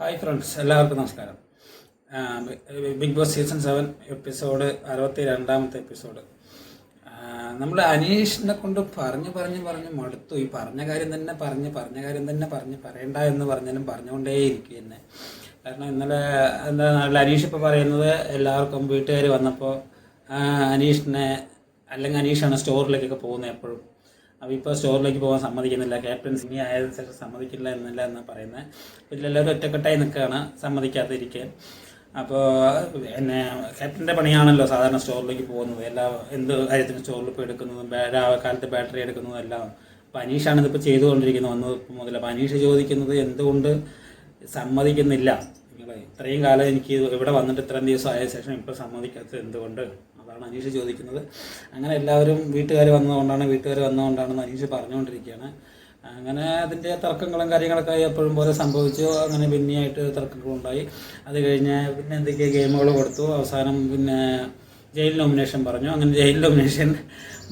Hi friends, എല്ലാവർക്കും നമസ്കാരം. Bigg Boss season 7 episode 62ാമത്തെ എപ്പിസോഡ്. നമ്മൾ അനീഷിനെ കൊണ്ട് പറഞ്ഞ് മടുത്തു. ഈ പറഞ്ഞ കാര്യം തന്നെ പറയണ്ട എന്ന് പറഞ്ഞാലും പറഞ്ഞുകൊണ്ടേയിരിക്കും എന്നെ. കാരണം ഇന്നലെ അനീഷ് ഇപ്പോൾ പറയുന്നത് എല്ലാവർക്കും വീട്ടുകാർ വന്നപ്പോൾ അനീഷിനെ അല്ലെങ്കിൽ അനീഷാണ് സ്റ്റോറിലേക്കൊക്കെ പോകുന്നത് എപ്പോഴും. അപ്പോൾ ഇപ്പോൾ സ്റ്റോറിലേക്ക് പോകാൻ സമ്മതിക്കുന്നില്ല, ക്യാപ്റ്റൻ സിനി ആയതിനു ശേഷം സമ്മതിക്കില്ല എന്നാണ് പറയുന്നത്. വീട്ടിലെല്ലാവരും ഒറ്റക്കെട്ടായി നിൽക്കുകയാണ്, സമ്മതിക്കാതിരിക്കാൻ. അപ്പോൾ ക്യാപ്റ്റൻ്റെ പണിയാണല്ലോ സാധാരണ സ്റ്റോറിലേക്ക് പോകുന്നത്, എന്ത് കാര്യത്തിനും സ്റ്റോറിൽ ഇപ്പോൾ എടുക്കുന്നതും കാലത്ത് ബാറ്ററി എടുക്കുന്നതും എല്ലാം. അപ്പോൾ അനീഷാണ് ഇതിപ്പോൾ ചെയ്തുകൊണ്ടിരിക്കുന്നത് വന്നത് മുതൽ. അപ്പോൾ അനീഷ് ചോദിക്കുന്നത് എന്തുകൊണ്ട് സമ്മതിക്കുന്നില്ല, നിങ്ങൾ ഇത്രയും കാലം എനിക്ക് ഇവിടെ വന്നിട്ട് ഇത്രയും ദിവസം ആയ ശേഷം ഇപ്പോൾ സമ്മതിക്കാത്തത് എന്തുകൊണ്ട്, അതാണ് അനീഷ് ചോദിക്കുന്നത്. അങ്ങനെ എല്ലാവരും വീട്ടുകാർ വന്നതുകൊണ്ടാണെന്ന് അനീഷ് പറഞ്ഞുകൊണ്ടിരിക്കുകയാണ്. അങ്ങനെ അതിൻ്റെ തർക്കങ്ങളും കാര്യങ്ങളൊക്കെ എപ്പോഴും പോലെ സംഭവിച്ചു. അങ്ങനെ പിന്നെയായിട്ട് തർക്കങ്ങളുണ്ടായി. അത് കഴിഞ്ഞ് പിന്നെ എന്തൊക്കെയോ ഗെയിമുകൾ കൊടുത്തു. അവസാനം പിന്നെ ജയിൽ നോമിനേഷൻ പറഞ്ഞു. അങ്ങനെ ജയിൽ നോമിനേഷൻ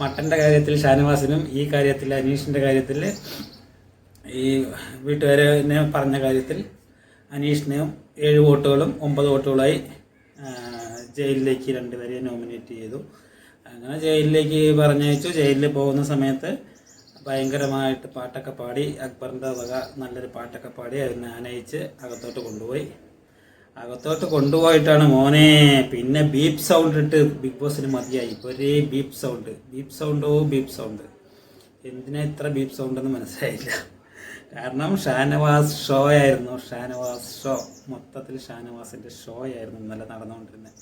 മട്ടൻ്റെ കാര്യത്തിൽ ഷാനവാസിനും, ഈ കാര്യത്തിൽ അനീഷിൻ്റെ കാര്യത്തിൽ ഈ വീട്ടുകാരനെ പറഞ്ഞ കാര്യത്തിൽ അനീഷിനെയും 7 വോട്ടുകളും 9 വോട്ടുകളായി ജയിലിലേക്ക് 2 പേരെ നോമിനേറ്റ് ചെയ്തു. അങ്ങനെ ജയിലിലേക്ക് പറഞ്ഞയച്ചു. ജയിലിൽ പോകുന്ന സമയത്ത് ഭയങ്കരമായിട്ട് പാട്ടൊക്കെ പാടി, അക്ബറിൻ്റെ വക നല്ലൊരു പാട്ടൊക്കെ പാടി അതിനെ ആനയിച്ച് അകത്തോട്ട് കൊണ്ടുപോയിട്ടാണ് മോനെ പിന്നെ ബീപ്പ് സൗണ്ട് ഇട്ട് ബിഗ് ബോസിന് മതിയായി. ഒരേ ബീപ്പ് സൗണ്ട്. എന്തിനാ ഇത്ര ബീപ്പ് സൗണ്ട് എന്ന് മനസ്സിലായില്ല. കാരണം ഷാനവാസ് ഷോ ആയിരുന്നു. മൊത്തത്തിൽ ഷാനവാസിൻ്റെ ഷോ ആയിരുന്നു ഇന്നലെ നടന്നുകൊണ്ടിരുന്നത്.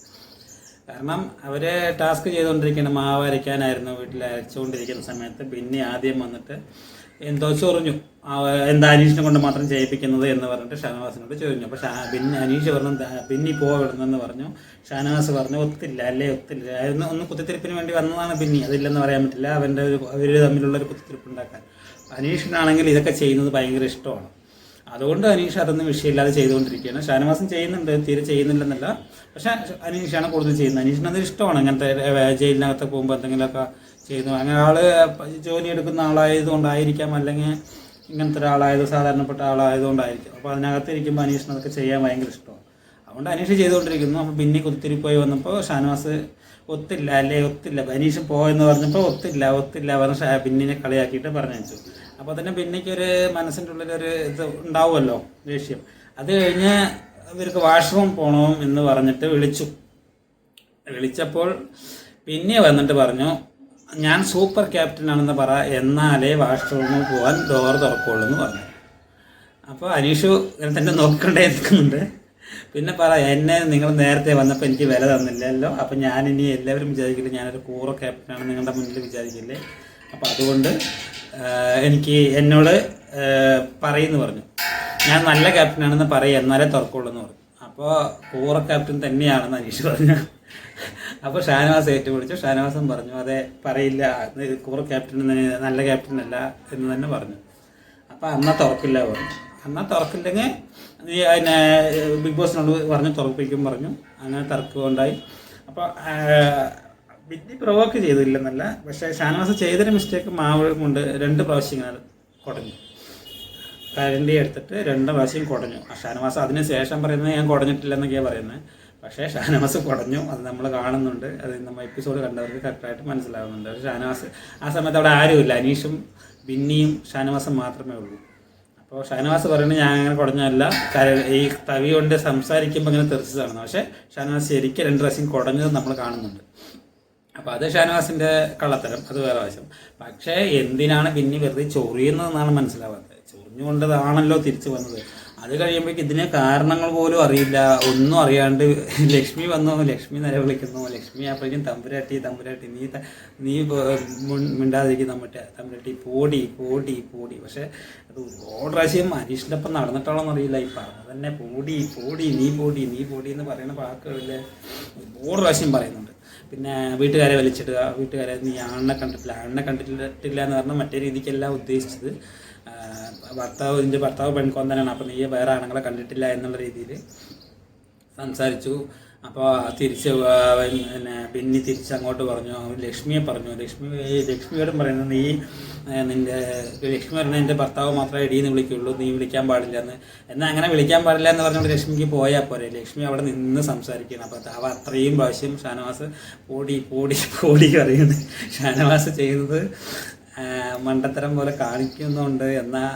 കാരണം അവർ ടാസ്ക് ചെയ്തുകൊണ്ടിരിക്കുന്ന മാവ് അരയ്ക്കാനായിരുന്നു. വീട്ടിൽ അരച്ചുകൊണ്ടിരിക്കുന്ന സമയത്ത് പിന്നെ ആദ്യം വന്നിട്ട് എന്തോ ചൊറിഞ്ഞു, എന്താ അനീഷിനെ കൊണ്ട് മാത്രം ചെയ്യിപ്പിക്കുന്നത് എന്ന് പറഞ്ഞിട്ട് ഷാനവാസിനോട് ചൊറിഞ്ഞു. അപ്പോൾ അനീഷ് പറഞ്ഞു പിന്നി പോവിടുന്നെന്ന് പറഞ്ഞു. ഷാനവാസ് പറഞ്ഞു ഒത്തില്ല. ഒന്ന് കുത്തിത്തിരിപ്പിന് വേണ്ടി വന്നതാണ് പിന്നി, അതില്ലെന്ന് പറയാൻ പറ്റില്ല. അവർ തമ്മിലുള്ളൊരു കുത്തിത്തിരിപ്പ് ഉണ്ടാക്കാൻ. അനീഷിനാണെങ്കിൽ ഇതൊക്കെ ചെയ്യുന്നത് ഭയങ്കര ഇഷ്ടമാണ്. അതുകൊണ്ട് അനീഷ് അതൊന്നും വിഷയമില്ലാതെ ചെയ്തുകൊണ്ടിരിക്കുകയാണ്. ഷാനവാസും ചെയ്യുന്നുണ്ട്, തീരെ ചെയ്യുന്നില്ലെന്നല്ല, പക്ഷേ അനീഷാണ് കൂടുതൽ ചെയ്യുന്നത്. അനീഷിന് അത് ഇഷ്ടമാണ്. അങ്ങനത്തെ ജയിലിനകത്ത് പോകുമ്പോൾ എന്തെങ്കിലുമൊക്കെ ചെയ്യുന്നു. അങ്ങനെ ജോലി എടുക്കുന്ന ആളായതുകൊണ്ടായിരിക്കാം, അല്ലെങ്കിൽ ഇങ്ങനത്തെ സാധാരണപ്പെട്ട ആളായതുകൊണ്ടായിരിക്കും. അപ്പോൾ അതിനകത്ത് ഇരിക്കുമ്പോൾ അനീഷിന് അതൊക്കെ ചെയ്യാൻ ഭയങ്കര ഇഷ്ടമാണ്. അതുകൊണ്ട് അനീഷ് ചെയ്തുകൊണ്ടിരിക്കുന്നു. അപ്പോൾ പിന്നെ കുത്തിരിപ്പോയി വന്നപ്പോൾ ഷാനവാസ് ഒത്തില്ല. അനീഷ് പോയെന്ന് പറഞ്ഞപ്പോൾ ഒത്തില്ല പറഞ്ഞ് പിന്നിനെ കളിയാക്കിയിട്ട് പറഞ്ഞയച്ചു. അപ്പോൾ തന്നെ പിന്നേക്കൊരു മനസ്സിൻ്റെ ഉള്ളിലൊരു ഇത് ഉണ്ടാവുമല്ലോ, ദേഷ്യം. അത് കഴിഞ്ഞ് ഇവർക്ക് വാഷ്റൂം പോകണം എന്ന് പറഞ്ഞിട്ട് വിളിച്ചപ്പോൾ പിന്നെ വന്നിട്ട് പറഞ്ഞു ഞാൻ സൂപ്പർ ക്യാപ്റ്റനാണെന്ന് പറ, എന്നാലേ വാഷ്റൂമിൽ പോകാൻ ഡോർ തുറക്കുള്ളൂ എന്ന് പറഞ്ഞു. അപ്പോൾ അനീഷ് ഇങ്ങനെ തന്നെ നോക്കിക്കൊണ്ടേ നിൽക്കുന്നുണ്ട്. പിന്നെ പറ, എന്നെ നിങ്ങൾ നേരത്തെ വന്നപ്പോൾ എനിക്ക് വില തന്നില്ലല്ലോ, അപ്പം ഞാനിനി എല്ലാവരും വിചാരിക്കില്ലേ ഞാനൊരു കൂറ ക്യാപ്റ്റനാണ് നിങ്ങളുടെ മുന്നിൽ വിചാരിക്കില്ലേ, അപ്പോൾ അതുകൊണ്ട് എന്നോട് പറയുമെന്ന് പറഞ്ഞു. ഞാൻ നല്ല ക്യാപ്റ്റനാണെന്ന് പറയും, എന്നാലേ തുറക്കുള്ളൂ എന്ന് പറഞ്ഞു. അപ്പോൾ കൂറ ക്യാപ്റ്റൻ തന്നെയാണെന്ന് അനീഷ് പറഞ്ഞു. അപ്പോൾ ഷാനവാസ് ഏറ്റുപിടിച്ചു. ഷാനവാസും പറഞ്ഞു അതെ പറയില്ല, കൂറ ക്യാപ്റ്റൻ നല്ല ക്യാപ്റ്റൻ അല്ല എന്ന് തന്നെ പറഞ്ഞു. അപ്പോൾ അന്നാ തുറക്കില്ല പറഞ്ഞു. എന്നാൽ തുറക്കില്ലെങ്കിൽ അതിനെ ബിഗ് ബോസിനോട് പറഞ്ഞു തുറപ്പിക്കും പറഞ്ഞു. അങ്ങനെ തർക്കമുണ്ടായി. അപ്പോൾ ബിഗ് പ്രൊവോക്ക് ചെയ്തില്ലെന്നല്ല, പക്ഷേ ഷാനവാസ് ചെയ്തൊരു മിസ്റ്റേക്ക് മാവ് കൊണ്ട് 2 പ്രാവശ്യം ഇങ്ങനെ കുടഞ്ഞു. കരണ്ടി എടുത്തിട്ട് 2 പ്രാവശ്യം കുടഞ്ഞു. ഷാനവാസ് അതിന് ശേഷം പറയുന്നത് ഞാൻ കുടഞ്ഞിട്ടില്ലെന്നൊക്കെയാണ് പറയുന്നത്. പക്ഷേ ഷാനവാസ് കുടഞ്ഞു, അത് നമ്മൾ കാണുന്നുണ്ട്. അത് നമ്മൾ എപ്പിസോഡ് കണ്ടവർക്ക് കറക്റ്റായിട്ട് മനസ്സിലാവുന്നുണ്ട്. ഷാനവാസ് ആ സമയത്ത് അവിടെ ആരുമില്ല, അനീഷും ബിന്നിയും ഷാനവാസും മാത്രമേ ഉള്ളൂ. അപ്പോൾ ഷാനവാസ് പറയുന്നത് ഞാൻ അങ്ങനെ കുടഞ്ഞല്ല, ഈ തവി കൊണ്ട് സംസാരിക്കുമ്പോൾ ഇങ്ങനെ തെറിച്ചതാണ്. പക്ഷേ ഷാനവാസ് ശരിക്കും 2 പ്രാവശ്യം കുടഞ്ഞത് നമ്മൾ കാണുന്നുണ്ട്. അപ്പോൾ അത് ഷാനവാസിൻ്റെ കള്ളത്തരം, അത് വേറെ വശം. പക്ഷേ എന്തിനാണ് പിന്നെ വെറുതെ ചൊറിയുന്നതെന്നാണ് മനസ്സിലാവാത്തത്. ചൊറിഞ്ഞുകൊണ്ടതാണല്ലോ തിരിച്ചു വന്നത്. അത് കഴിയുമ്പോഴേക്ക് ഇതിന് കാരണങ്ങൾ പോലും അറിയില്ല, ഒന്നും അറിയാണ്ട് ലക്ഷ്മി വന്നു, ലക്ഷ്മി നിലവിളിക്കുന്നു. ലക്ഷ്മി അപ്പോഴേക്കും തമ്പുരാട്ടി നീ മിണ്ടാതിരിക്കും, തമ്പുരാട്ടി പോടി. പക്ഷേ അത് ഒരുപാട് പ്രാവശ്യം അനീഷിൻ്റെ ഒപ്പം നടന്നിട്ടുള്ളതെന്ന് അറിയില്ല. ഈ പറഞ്ഞത് തന്നെ നീ പോടി എന്ന് പറയുന്ന വാക്കുകളിൽ ഒരുപാട് പ്രാവശ്യം പറയുന്നുണ്ട്. പിന്നെ വീട്ടുകാരെ വലിച്ചിടുക, വീട്ടുകാരെ നീ ആണിനെ കണ്ടിട്ടില്ല എന്ന് പറഞ്ഞാൽ മറ്റേ രീതിക്കല്ല ഉദ്ദേശിച്ചത്. നിൻ്റെ ഭർത്താവ് പെൺകൊന്തനാണ്, അപ്പോൾ നീ വേറെ ആണുങ്ങളെ കണ്ടിട്ടില്ല എന്നുള്ള രീതിയിൽ സംസാരിച്ചു. അപ്പോൾ തിരിച്ച് പിന്നെ ബെന്നി തിരിച്ചങ്ങോട്ട് പറഞ്ഞു, ലക്ഷ്മിയെ പറഞ്ഞു. ലക്ഷ്മിയോടും പറയുന്നത് നീ നിൻ്റെ ലക്ഷ്മി പറഞ്ഞാൽ എൻ്റെ ഭർത്താവ് മാത്രമേ എടീന്ന് വിളിക്കുള്ളൂ, നീ വിളിക്കാൻ പാടില്ല എന്നാൽ അങ്ങനെ വിളിക്കാൻ പാടില്ല എന്ന് പറഞ്ഞുകൊണ്ട് ലക്ഷ്മിക്ക് പോയാൽ പോരെ. ലക്ഷ്മി അവിടെ നിന്ന് സംസാരിക്കുകയാണ്. അപ്പോൾ അവ അത്രയും പ്രാവശ്യം ഷാനവാസ് പോടി പോടി പോടി പറയുന്നത് ഷാനവാസ് ചെയ്യുന്നത് മണ്ടത്തരം പോലെ കാണിക്കുന്നുണ്ട്. എന്നാൽ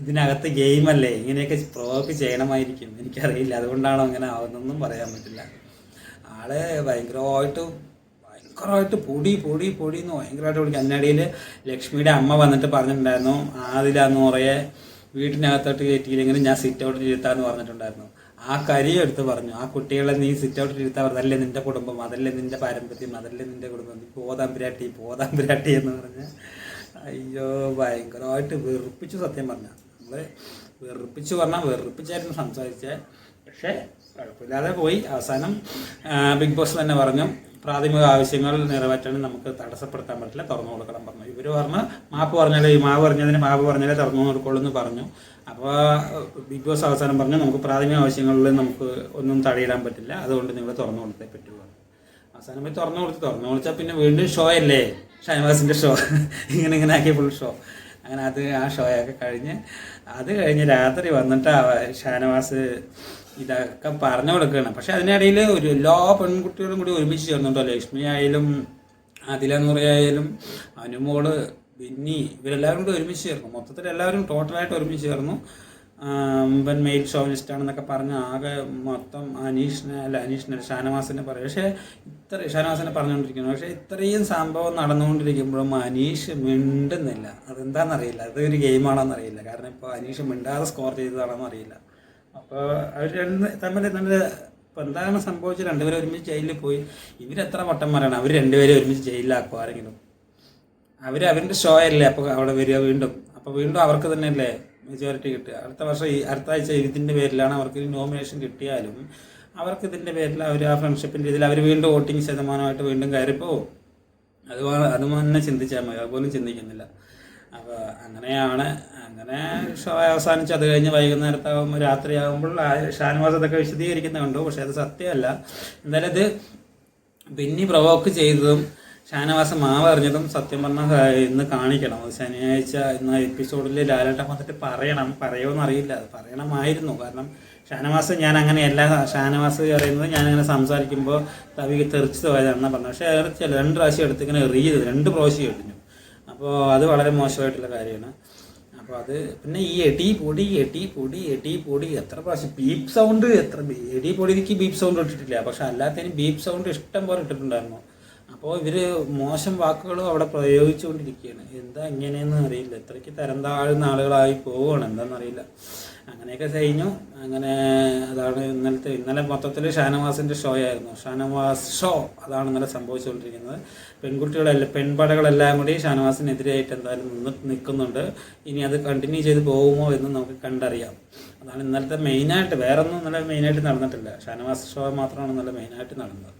ഇതിനകത്ത് ഗെയിമല്ലേ, ഇങ്ങനെയൊക്കെ പ്രൊവോക്ക് ചെയ്യണമായിരിക്കും, എനിക്കറിയില്ല. അതുകൊണ്ടാണോ അങ്ങനെ ആവുന്നതെന്നും പറയാൻ പറ്റില്ല. ആള് ഭയങ്കരമായിട്ട് പൊടി എന്ന് ഭയങ്കരമായിട്ട് വിളിക്കും. അതിനിടയിൽ ലക്ഷ്മിയുടെ അമ്മ വന്നിട്ട് പറഞ്ഞിട്ടുണ്ടായിരുന്നു, ആദിലാന്ന് പറയെ വീട്ടിനകത്തോട്ട് കയറ്റിയില്ലെങ്കിലും ഞാൻ സിറ്റ് ഔട്ടിൽ ഇരുത്താമെന്ന് പറഞ്ഞിട്ടുണ്ടായിരുന്നു. ആ കാര്യം എടുത്ത് പറഞ്ഞു, ആ കുട്ടികളെ നീ സിറ്റ് ഔട്ടിൽ ഇരുത്താൻ പറഞ്ഞു, അതല്ലേ നിൻ്റെ കുടുംബം, അതല്ലേ നിൻ്റെ പാരമ്പര്യം, അതല്ലേ നിൻ്റെ കുടുംബം, നീ പോതാമ്പിരാട്ടി എന്ന് പറഞ്ഞ് അയ്യോ ഭയങ്കരമായിട്ട് വെറുപ്പിച്ചു. സത്യം പറഞ്ഞാൽ നമ്മൾ വെറുപ്പിച്ചായിരുന്നു സംസാരിച്ചത്. പക്ഷേ കുഴപ്പമില്ലാതെ പോയി. അവസാനം ബിഗ് ബോസ് തന്നെ പറഞ്ഞു, പ്രാഥമിക ആവശ്യങ്ങൾ നിറവേറ്റാൻ നമുക്ക് തടസ്സപ്പെടുത്താൻ പറ്റില്ല, തുറന്നു കൊടുക്കണം പറഞ്ഞു. ഇവർ പറഞ്ഞ് മാപ്പ് പറഞ്ഞാലേ തുറന്നു കൊടുക്കുള്ളൂ എന്ന് പറഞ്ഞു. അപ്പോൾ ബിഗ് ബോസ് അവസാനം പറഞ്ഞു, നമുക്ക് പ്രാഥമിക ആവശ്യങ്ങളിൽ നമുക്ക് ഒന്നും തടയിടാൻ പറ്റില്ല, അതുകൊണ്ട് നിങ്ങൾ തുറന്നു കൊടുത്തേ പറ്റുള്ളൂ. അവസാനം പോയി തുറന്നു കൊടുത്താൽ പിന്നെ വീണ്ടും ഷോ അല്ലേ, ഷാനവാസിൻ്റെ ഷോ ഇങ്ങനെ ആക്കിയ ഫുൾ ഷോ. അങ്ങനെ ആ ഷോയൊക്കെ കഴിഞ്ഞ് രാത്രി വന്നിട്ട് ഷാനവാസ് ഇതൊക്കെ പറഞ്ഞു കൊടുക്കുകയാണ്. പക്ഷെ അതിനിടയിൽ എല്ലാ പെൺകുട്ടികളും കൂടി ഒരുമിച്ച് ചേർന്നുണ്ടോ, ലക്ഷ്മി ആയാലും ആദിലനൂറയായാലും അനുമോള് ബിന്നി ഇവരെല്ലാവരും കൂടി ഒരുമിച്ച് ചേർന്നു. മൊത്തത്തിൽ എല്ലാവരും ടോട്ടലായിട്ട് ഒരുമിച്ച് ചേർന്നു. മെയിൽ ഷോവിനിസ്റ്റാണെന്നൊക്കെ പറഞ്ഞ് ആകെ മൊത്തം അനീഷിനെ ഷാനവാസിനെ പറയും. പക്ഷേ ഷാനവാസിനെ പറഞ്ഞുകൊണ്ടിരിക്കുന്നു. പക്ഷേ ഇത്രയും സംഭവം നടന്നുകൊണ്ടിരിക്കുമ്പോഴും അനീഷ് മിണ്ടുന്നില്ല. അതെന്താണെന്നറിയില്ല, അതൊരു ഗെയിമാണോന്നറിയില്ല. കാരണം ഇപ്പോൾ അനീഷ് മിണ്ടാതെ സ്കോർ ചെയ്തതാണെന്ന് അറിയില്ല. അപ്പോൾ അവർ തമ്മിൽ ഇപ്പോൾ എന്താണ് സംഭവിച്ചത്, രണ്ടുപേരും ഒരുമിച്ച് ജയിലിൽ പോയി. ഇവരെത്ര വട്ടന്മാരാണ്, അവർ രണ്ടുപേരും ഒരുമിച്ച് ജയിലിലാക്കും ആരെങ്കിലും? അവരുടെ ഷോ അല്ലേ അപ്പോൾ അവിടെ വരിക വീണ്ടും. അപ്പോൾ വീണ്ടും അവർക്ക് തന്നെയല്ലേ മെജോറിറ്റി കിട്ടുക. അടുത്ത ആഴ്ച ഇതിൻ്റെ പേരിലാണ് അവർക്ക് നോമിനേഷൻ കിട്ടിയാലും അവർക്ക് ഇതിൻ്റെ പേരിൽ അവർ ആ ഫ്രണ്ട്ഷിപ്പിൻ്റെ ഇതിൽ അവർ വീണ്ടും വോട്ടിങ് ശതമാനമായിട്ട് വീണ്ടും കയറിപ്പോവും. അത് തന്നെ ചിന്തിച്ചാൽ മതി, അതുപോലും ചിന്തിക്കുന്നില്ല. അപ്പോൾ അങ്ങനെ ഷോ അവസാനിച്ച് അത് കഴിഞ്ഞ് വൈകുന്നേരത്താകുമ്പോൾ രാത്രിയാകുമ്പോൾ ഷാനവാസ് അതൊക്കെ വിശദീകരിക്കുന്നത് കണ്ടു. പക്ഷേ അത് സത്യമല്ല. എന്തായാലും ഇത് ബെന്നി പ്രൊവോക്ക് ചെയ്തതും ഷാനവാസ് മാവ് എറിഞ്ഞതും സത്യം പറഞ്ഞാൽ ഇന്ന് കാണിക്കണം. അത് ശനിയാഴ്ച ഇന്ന് എപ്പിസോഡിൽ ലാലേട്ടൻ വന്നിട്ട് പറയുമെന്ന് അറിയില്ല, അത് പറയണമായിരുന്നു. കാരണം ഷാനവാസ് ഞാൻ അങ്ങനെയല്ല, ഷാനവാസ് പറയുന്നത് ഞാനങ്ങനെ സംസാരിക്കുമ്പോൾ തവി തെറിച്ച് പോയതാണെന്നാണ് പറഞ്ഞത്. പക്ഷേ എറിച്ചല്ല, 2 പ്രാവശ്യം എടുത്ത് ഇങ്ങനെ എറിയത് 2 പ്രാവശ്യം എറിഞ്ഞു. അപ്പോൾ അത് വളരെ മോശമായിട്ടുള്ള കാര്യമാണ്. അപ്പോൾ അത് പിന്നെ ഈ എടി പൊടി എത്ര പ്രാവശ്യം ബീപ്പ് സൗണ്ട്, എടി പൊടിക്ക് ബീപ്പ് സൗണ്ട് ഇട്ടിട്ടില്ല, പക്ഷെ അല്ലാത്തതിന് ബീപ്പ് സൗണ്ട് ഇഷ്ടം പോലെ ഇട്ടിട്ടുണ്ടായിരുന്നു. അപ്പോൾ ഇവർ മോശം വാക്കുകളും അവിടെ പ്രയോഗിച്ചുകൊണ്ടിരിക്കുകയാണ്. എന്താ ഇങ്ങനെയെന്ന് അറിയില്ല, ഇത്രയ്ക്ക് തരം താഴുന്ന ആളുകളായി പോവുകയാണ്, എന്താണെന്നറിയില്ല. അങ്ങനെയൊക്കെ കഴിഞ്ഞു. അങ്ങനെ അതാണ് ഇന്നലെ മൊത്തത്തിൽ ഷാനവാസിൻ്റെ ഷോ ആയിരുന്നു. ഷാനവാസ് ഷോ അതാണ് ഇന്നലെ സംഭവിച്ചുകൊണ്ടിരിക്കുന്നത്. പെൺപടകളെല്ലാം കൂടി ഷാനവാസിനെതിരായിട്ട് എന്തായാലും നിൽക്കുന്നുണ്ട്. ഇനി അത് കണ്ടിന്യൂ ചെയ്ത് പോകുമോ എന്ന് നമുക്ക് കണ്ടറിയാം. അതാണ് ഇന്നലത്തെ മെയിനായിട്ട്, വേറൊന്നും ഇന്നലെ മെയിനായിട്ട് നടന്നിട്ടില്ല. ഷാനവാസ് ഷോ മാത്രമാണ് ഇന്നലെ മെയിനായിട്ട് നടന്നത്.